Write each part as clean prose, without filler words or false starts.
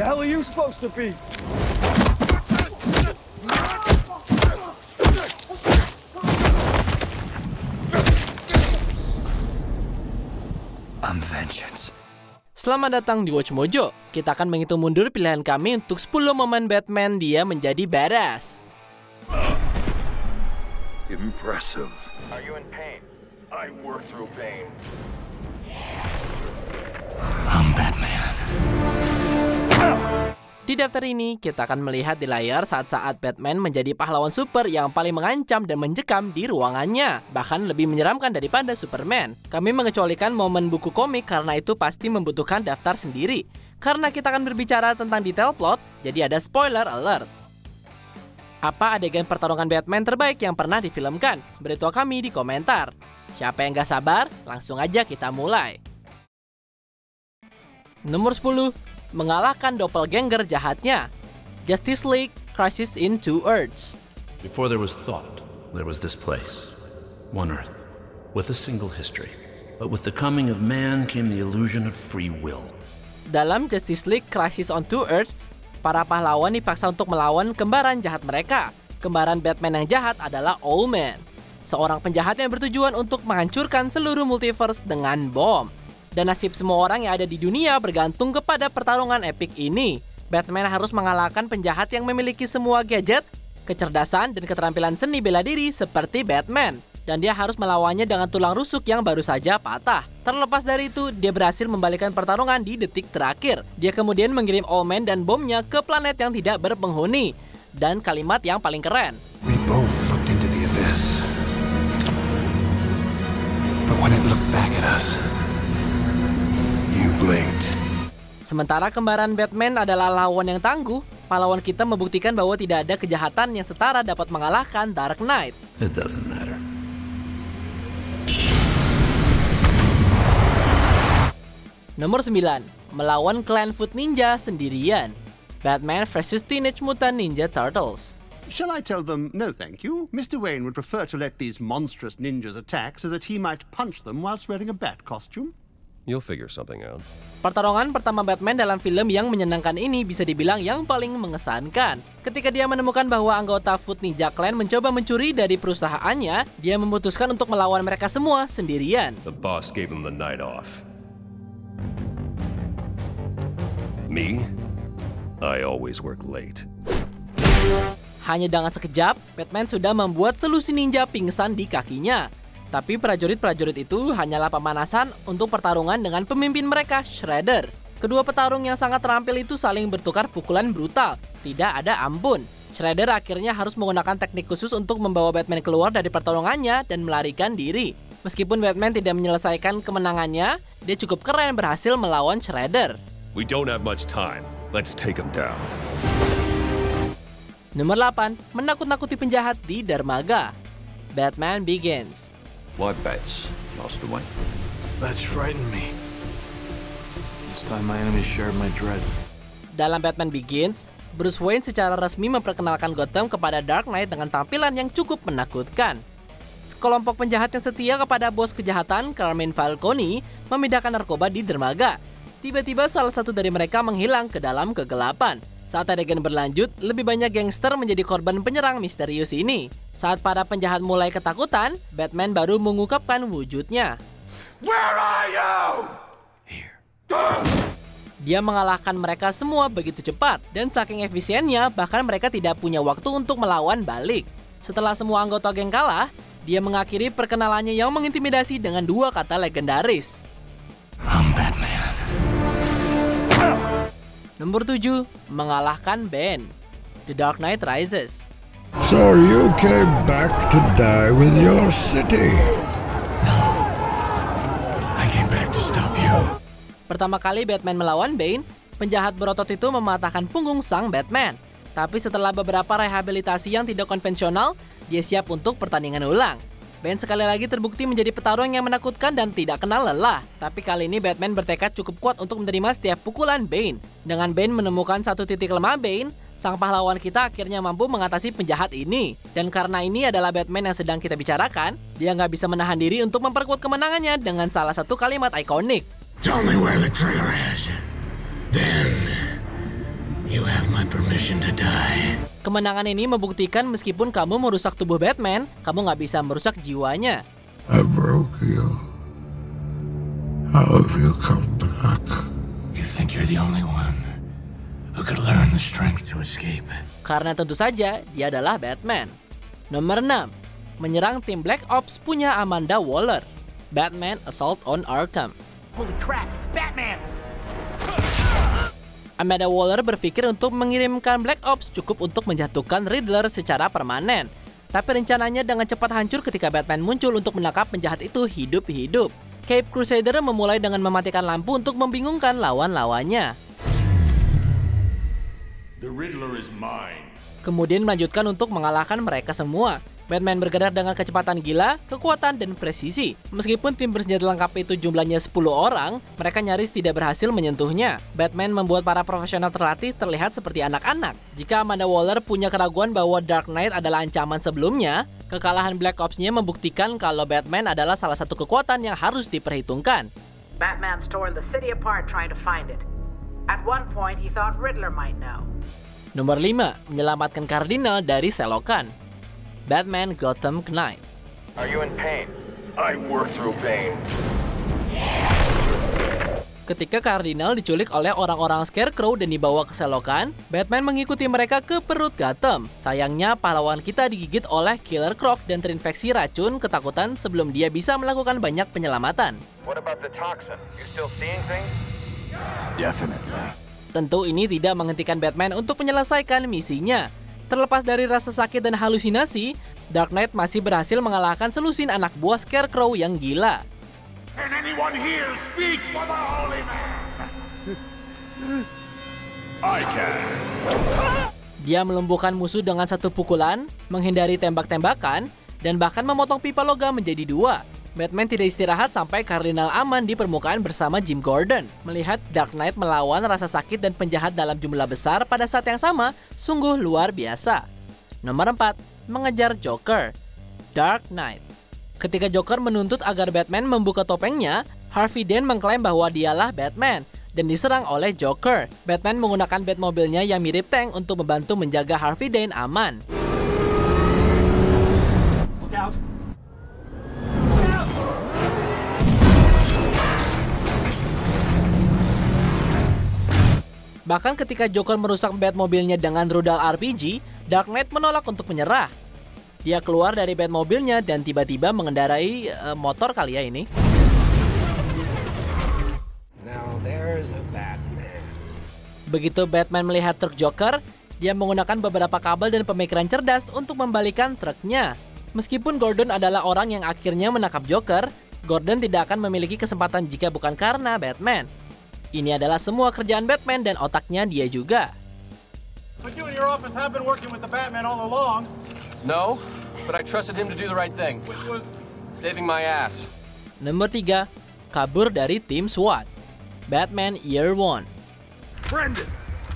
The hell are you supposed to be? I'm vengeance. Selamat datang di Watch Mojo. Kita akan menghitung mundur pilihan kami untuk 10 momen Batman dia menjadi badass. Impressive. Are you in pain? I work through pain. I'm Batman. Di daftar ini, kita akan melihat di layar saat-saat Batman menjadi pahlawan super yang paling mengancam dan mencekam di ruangannya. Bahkan lebih menyeramkan daripada Superman. Kami mengecualikan momen buku komik karena itu pasti membutuhkan daftar sendiri. Karena kita akan berbicara tentang detail plot, jadi ada spoiler alert. Apa adegan pertarungan Batman terbaik yang pernah difilmkan? Beritahu kami di komentar. Siapa yang gak sabar? Langsung aja kita mulai. Nomor 10. Mengalahkan doppelganger jahatnya. Justice League Crisis in Two Earths. Before there was thought, there was this place. One Earth, with a single history. But with the coming of man came the illusion of free will. Dalam Justice League Crisis on Two Earths, para pahlawan dipaksa untuk melawan kembaran jahat mereka. Kembaran Batman yang jahat adalah Owlman, seorang penjahat yang bertujuan untuk menghancurkan seluruh multiverse dengan bom. Dan nasib semua orang yang ada di dunia bergantung kepada pertarungan epik ini. Batman harus mengalahkan penjahat yang memiliki semua gadget, kecerdasan, dan keterampilan seni bela diri seperti Batman. Dan dia harus melawannya dengan tulang rusuk yang baru saja patah. Terlepas dari itu, dia berhasil membalikkan pertarungan di detik terakhir. Dia kemudian mengirim Owlman dan bomnya ke planet yang tidak berpenghuni. Dan kalimat yang paling keren. We both looked into the abyss. But when it looked back at us, you blinked. Sementara kembaran Batman adalah lawan yang tangguh, pahlawan kita membuktikan bahwa tidak ada kejahatan yang setara dapat mengalahkan Dark Knight. It doesn't matter. Nomor 9. Melawan Clan Foot Ninja sendirian. Batman vs Teenage Mutant Ninja Turtles. Shall I tell them no thank you? Mr. Wayne would prefer to let these monstrous ninjas attack so that he might punch them whilst wearing a bat costume. You'll figure something out. Pertarungan pertama Batman dalam film yang menyenangkan ini bisa dibilang yang paling mengesankan. Ketika dia menemukan bahwa anggota Foot Ninja Clan mencoba mencuri dari perusahaannya, dia memutuskan untuk melawan mereka semua sendirian. The boss gave him the night off. Me? I always work late. Hanya dengan sekejap, Batman sudah membuat selusi ninja pingsan di kakinya. Tapi prajurit-prajurit itu hanyalah pemanasan untuk pertarungan dengan pemimpin mereka, Shredder. Kedua petarung yang sangat terampil itu saling bertukar pukulan brutal. Tidak ada ampun. Shredder akhirnya harus menggunakan teknik khusus untuk membawa Batman keluar dari pertarungannya dan melarikan diri. Meskipun Batman tidak menyelesaikan kemenangannya, dia cukup keren berhasil melawan Shredder. We don't have much time. Let's take him down. Nomor 8. Menakut-nakuti penjahat di dermaga. Batman Begins. My bets, Master Wayne. That's frightened me. This time my enemies shared my dread. Dalam Batman Begins, Bruce Wayne secara resmi memperkenalkan Gotham kepada Dark Knight dengan tampilan yang cukup menakutkan. Sekelompok penjahat yang setia kepada bos kejahatan, Carmine Falcone, memindahkan narkoba di dermaga. Tiba-tiba salah satu dari mereka menghilang ke dalam kegelapan. Saat adegan berlanjut, lebih banyak gangster menjadi korban penyerang misterius ini. Saat para penjahat mulai ketakutan, Batman baru mengungkapkan wujudnya. Where are you? Here. Dia mengalahkan mereka semua begitu cepat, dan saking efisiennya, bahkan mereka tidak punya waktu untuk melawan balik. Setelah semua anggota geng kalah, dia mengakhiri perkenalannya yang mengintimidasi dengan dua kata legendaris. I'm Batman. Nomor 7. Mengalahkan Bane. The Dark Knight Rises. So you came back to die with your city. I came back to stop you. Pertama kali Batman melawan Bane, penjahat berotot itu mematahkan punggung sang Batman. Tapi setelah beberapa rehabilitasi yang tidak konvensional, dia siap untuk pertandingan ulang. Bane sekali lagi terbukti menjadi petarung yang menakutkan dan tidak kenal lelah. Tapi kali ini Batman bertekad cukup kuat untuk menerima setiap pukulan Bane. Dengan Bane menemukan satu titik lemah Bane, sang pahlawan kita akhirnya mampu mengatasi penjahat ini. Dan karena ini adalah Batman yang sedang kita bicarakan, dia nggak bisa menahan diri untuk memperkuat kemenangannya dengan salah satu kalimat ikonik. Tell me where the traitor is. Then You have my permission to die. Kemenangan ini membuktikan meskipun kamu merusak tubuh Batman, kamu nggak bisa merusak jiwanya. I broke you. How have you come back? You think you're the only one who could learn the strength to escape? Karena tentu saja dia adalah Batman. Nomor 6. Menyerang tim Black Ops punya Amanda Waller. Batman Assault on Arkham. Holy crap, it's Batman! Amanda Waller berpikir untuk mengirimkan Black Ops cukup untuk menjatuhkan Riddler secara permanen. Tapi rencananya dengan cepat hancur ketika Batman muncul untuk menangkap penjahat itu hidup-hidup. Cape Crusader memulai dengan mematikan lampu untuk membingungkan lawan-lawannya. The Riddler is mine. Kemudian melanjutkan untuk mengalahkan mereka semua. Batman bergerak dengan kecepatan gila, kekuatan, dan presisi. Meskipun tim bersenjata lengkap itu jumlahnya 10 orang, mereka nyaris tidak berhasil menyentuhnya. Batman membuat para profesional terlatih terlihat seperti anak-anak. Jika Amanda Waller punya keraguan bahwa Dark Knight adalah ancaman sebelumnya, kekalahan Black Ops-nya membuktikan kalau Batman adalah salah satu kekuatan yang harus diperhitungkan. Batman's torn the city apart trying to find it. At one point, he thought Riddler might know. Nomor 5. Menyelamatkan Kardinal dari selokan. Batman Gotham Knight. Are you in pain? I work through pain. Ketika Kardinal diculik oleh orang-orang Scarecrow dan dibawa ke selokan, Batman mengikuti mereka ke perut Gotham. Sayangnya pahlawan kita digigit oleh Killer Croc dan terinfeksi racun ketakutan sebelum dia bisa melakukan banyak penyelamatan. What about the toxin? You still seeing things? Definitely. Tentu ini tidak menghentikan Batman untuk menyelesaikan misinya. Terlepas dari rasa sakit dan halusinasi, Dark Knight masih berhasil mengalahkan selusin anak buah Scarecrow yang gila. Can anyone here speak for the Holy Man? I can. Dia melumpuhkan musuh dengan satu pukulan, menghindari tembak-tembakan, dan bahkan memotong pipa logam menjadi 2. Batman tidak istirahat sampai Kardinal aman di permukaan bersama Jim Gordon. Melihat Dark Knight melawan rasa sakit dan penjahat dalam jumlah besar pada saat yang sama, sungguh luar biasa. Nomor 4. Mengejar Joker. Dark Knight. Ketika Joker menuntut agar Batman membuka topengnya, Harvey Dent mengklaim bahwa dialah Batman dan diserang oleh Joker. Batman menggunakan Batmobilnya yang mirip tank untuk membantu menjaga Harvey Dent aman. Look out! Bahkan ketika Joker merusak Batmobilnya dengan rudal RPG, Dark Knight menolak untuk menyerah. Dia keluar dari Batmobilnya dan tiba-tiba mengendarai motor kali ya ini. Now there's a Batman. Begitu Batman melihat truk Joker, dia menggunakan beberapa kabel dan pemikiran cerdas untuk membalikan truknya. Meskipun Gordon adalah orang yang akhirnya menangkap Joker, Gordon tidak akan memiliki kesempatan jika bukan karena Batman. Ini adalah semua kerjaan Batman dan otaknya dia juga. But you and your office have been working with the Batman all along. No, but I trusted him to do the right thing. Which was saving my ass. Nomor 3. Kabur dari tim SWAT. Batman Year One. Brendan,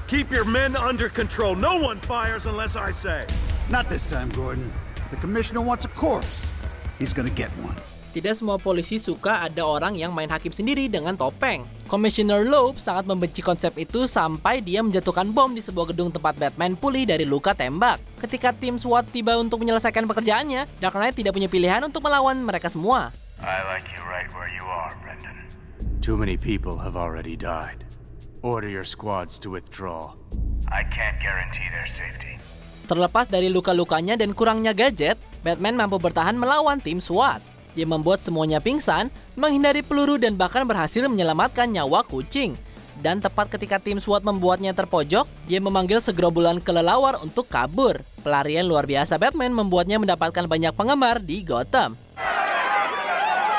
keep your men under control. No one fires unless I say. Not this time, Gordon. The commissioner wants a corpse. He's gonna get one. Tidak semua polisi suka ada orang yang main hakim sendiri dengan topeng. Commissioner Loeb sangat membenci konsep itu sampai dia menjatuhkan bom di sebuah gedung tempat Batman pulih dari luka tembak. Ketika tim SWAT tiba untuk menyelesaikan pekerjaannya, Dark Knight tidak punya pilihan untuk melawan mereka semua. I like you right where you are, Brendan. Too many people have already died. Order your squads to withdraw. I can't guarantee their safety. Terlepas dari luka-lukanya dan kurangnya gadget, Batman mampu bertahan melawan tim SWAT. Dia membuat semuanya pingsan, menghindari peluru dan bahkan berhasil menyelamatkan nyawa kucing. Dan tepat ketika tim SWAT membuatnya terpojok, dia memanggil segerombolan kelelawar untuk kabur. Pelarian luar biasa Batman membuatnya mendapatkan banyak penggemar di Gotham.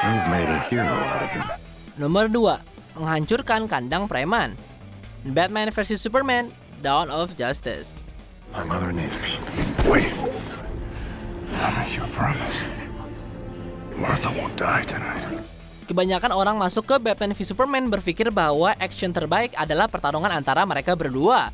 You've made a hero out of him. Nomor 2. Menghancurkan kandang preman. Batman vs Superman, Dawn of Justice. My mother needs me. Wait. I'll make you a promise. Martha won't die tonight. Kebanyakan orang masuk ke Batman v Superman berpikir bahwa action terbaik adalah pertarungan antara mereka berdua.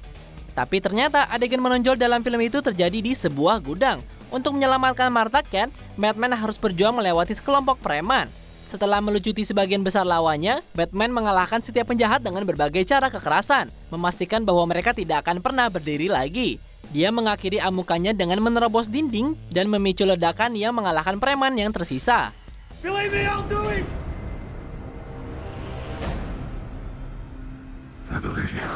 Tapi ternyata adegan menonjol dalam film itu terjadi di sebuah gudang. Untuk menyelamatkan Martha Kent, Batman harus berjuang melewati sekelompok preman. Setelah melucuti sebagian besar lawannya, Batman mengalahkan setiap penjahat dengan berbagai cara kekerasan, memastikan bahwa mereka tidak akan pernah berdiri lagi. Dia mengakhiri amukannya dengan menerobos dinding dan memicu ledakan yang mengalahkan preman yang tersisa. Believe me, I'll do it! I believe you.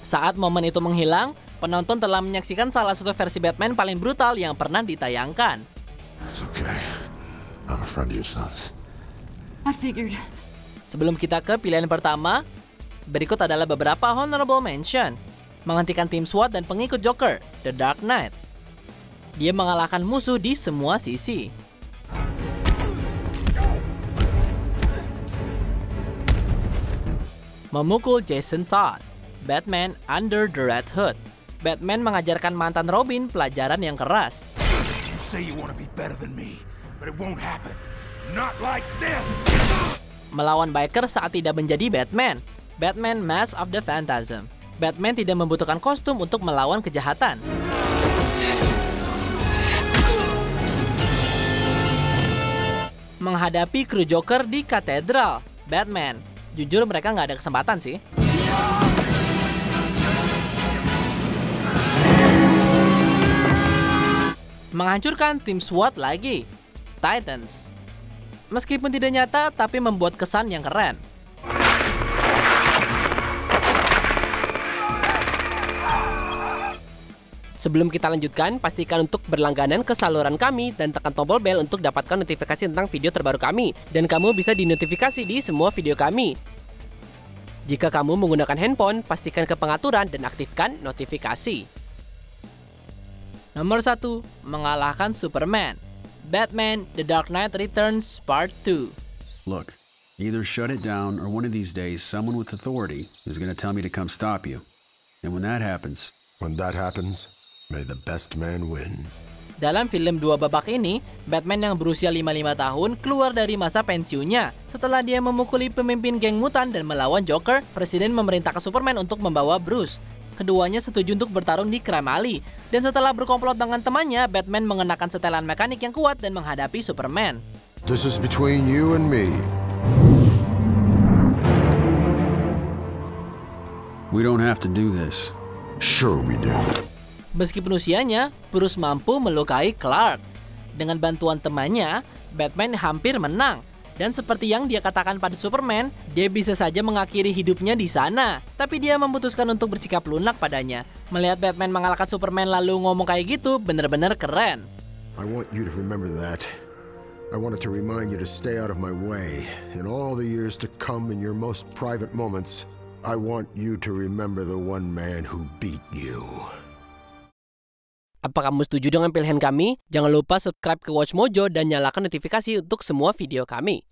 Saat momen itu menghilang, penonton telah menyaksikan salah satu versi Batman paling brutal yang pernah ditayangkan. It's okay. I'm a friend of your son's. I figured. Sebelum kita ke pilihan pertama, berikut adalah beberapa honorable mention. Menghentikan tim SWAT dan pengikut Joker, The Dark Knight. Dia mengalahkan musuh di semua sisi. Memukul Jason Todd, Batman Under the Red Hood. Batman mengajarkan mantan Robin pelajaran yang keras. You say you want to be better than me, but it won't happen. Not like this! Melawan biker saat tidak menjadi Batman. Batman Mask of the Phantasm. Batman tidak membutuhkan kostum untuk melawan kejahatan. Menghadapi kru Joker di katedral. Batman. Jujur mereka nggak ada kesempatan sih. Menghancurkan tim SWAT lagi. Titans. Meskipun tidak nyata, tapi membuat kesan yang keren. Sebelum kita lanjutkan, pastikan untuk berlangganan ke saluran kami dan tekan tombol bel untuk dapatkan notifikasi tentang video terbaru kami. Dan kamu bisa dinotifikasi di semua video kami. Jika kamu menggunakan handphone, pastikan ke pengaturan dan aktifkan notifikasi. Nomor 1. Mengalahkan Superman. Batman The Dark Knight Returns Part 2. Look, either shut it down or one of these days someone with authority is going to tell me to come stop you. And when that happens, may the best man win. Dalam film 2 babak ini, Batman yang berusia 55 tahun keluar dari masa pensiunnya. Setelah dia memukuli pemimpin geng mutan dan melawan Joker, Presiden memerintahkan Superman untuk membawa Bruce. Keduanya setuju untuk bertarung di Crime Alley. Dan setelah berkomplot dengan temannya, Batman mengenakan setelan mekanik yang kuat dan menghadapi Superman. This is between you and me. We don't have to do this. Sure we do. Meskipun usianya, Bruce mampu melukai Clark. Dengan bantuan temannya, Batman hampir menang. Dan seperti yang dia katakan pada Superman, dia bisa saja mengakhiri hidupnya di sana. Tapi dia memutuskan untuk bersikap lunak padanya. Melihat Batman mengalahkan Superman lalu ngomong kayak gitu, bener-bener keren. I want you to remember that. I wanted to remind you to stay out of my way. In all the years to come, in your most private moments, I want you to remember the one man who beat you. Apa kamu setuju dengan pilihan kami? Jangan lupa subscribe ke Watch Mojo dan nyalakan notifikasi untuk semua video kami.